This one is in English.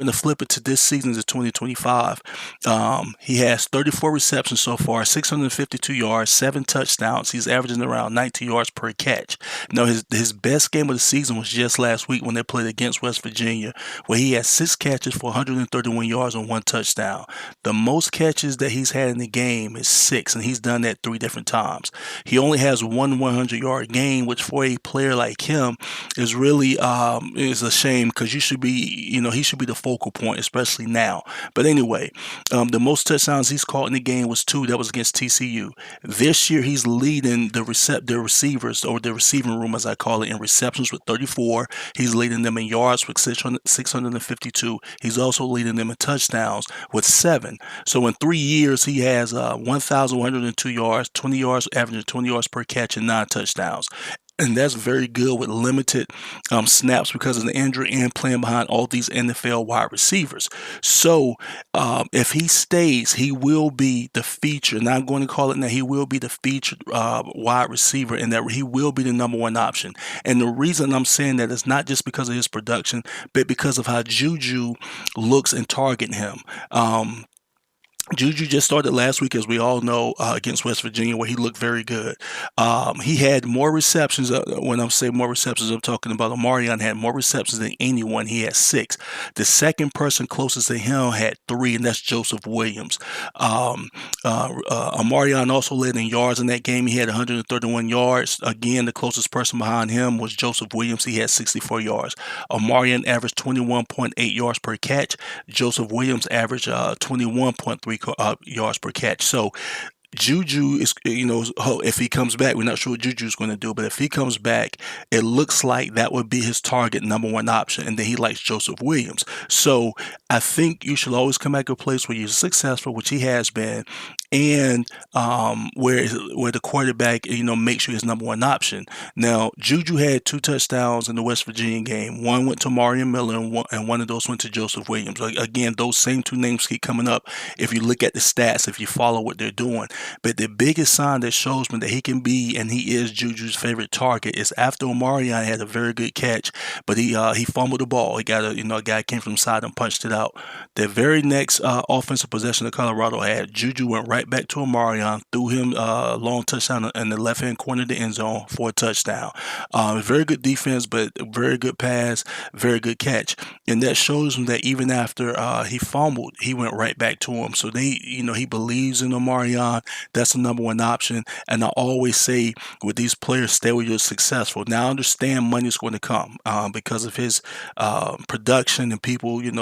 going to flip it to this season to 2025. He has 34 receptions so far, 652 yards, 7 touchdowns. He's averaging around 19 yards per catch. Now, his best game of the season was just last week when they played against West Virginia, where he had 6 catches for 131 yards and 1 touchdown. The most catches that he's had in the game is 6, and he's done that 3 different times. He only has one 100-yard game, which for a player like him is really is a shame because he should be the focal point, especially now. But anyway, the most touchdowns he's caught in the game was 2. That was against TCU. This year, he's leading the receivers, or the receiving room, as I call it, in receptions with 34. He's leading them in yards with 652. He's also leading them in touchdowns with 7. So in 3 years, he has 1,102 yards, 20 yards, averaging 20 yards per catch, and 9 touchdowns. And that's very good with limited snaps because of the injury and playing behind all these NFL wide receivers. So if he stays, he will be the feature. Now I'm going to call it now. He will be the featured wide receiver, and that he will be the number one option. And the reason I'm saying that is not just because of his production, but because of how Juju looks and targeting him. Juju just started last week, as we all know, against West Virginia, where he looked very good. He had more receptions. When I'm saying more receptions, I'm talking about Omarion had more receptions than anyone. He had 6. The second person closest to him had 3, and that's Joseph Williams. Omarion also led in yards in that game. He had 131 yards. Again, the closest person behind him was Joseph Williams. He had 64 yards. Omarion averaged 21.8 yards per catch. Joseph Williams averaged 21.3 yards per catch. So Juju is, if he comes back, we're not sure what Juju's going to do, but if he comes back, it looks like that would be his target number one option, and then he likes Joseph Williams. So I think you should always come back to a place where you're successful, which he has been, and where the quarterback, makes you his number one option. Now, Juju had 2 touchdowns in the West Virginia game. One went to Omarion Miller, and one of those went to Joseph Williams. Again, those same 2 names keep coming up if you look at the stats, if you follow what they're doing. But the biggest sign that shows me that he can be, and he is, Juju's favorite target is after Omarion had a very good catch, but he fumbled the ball. He got a guy came from the side and punched it out. The very next offensive possession that Colorado had, Juju went right back to Omarion, threw him a long touchdown in the left hand corner of the end zone for a touchdown. Very good defense, but very good pass, very good catch, and that shows him that even after he fumbled, he went right back to him. So he believes in Omarion. That's the number one option. And I always say with these players, stay where you're successful. Now, I understand money is going to come because of his production and people, seeing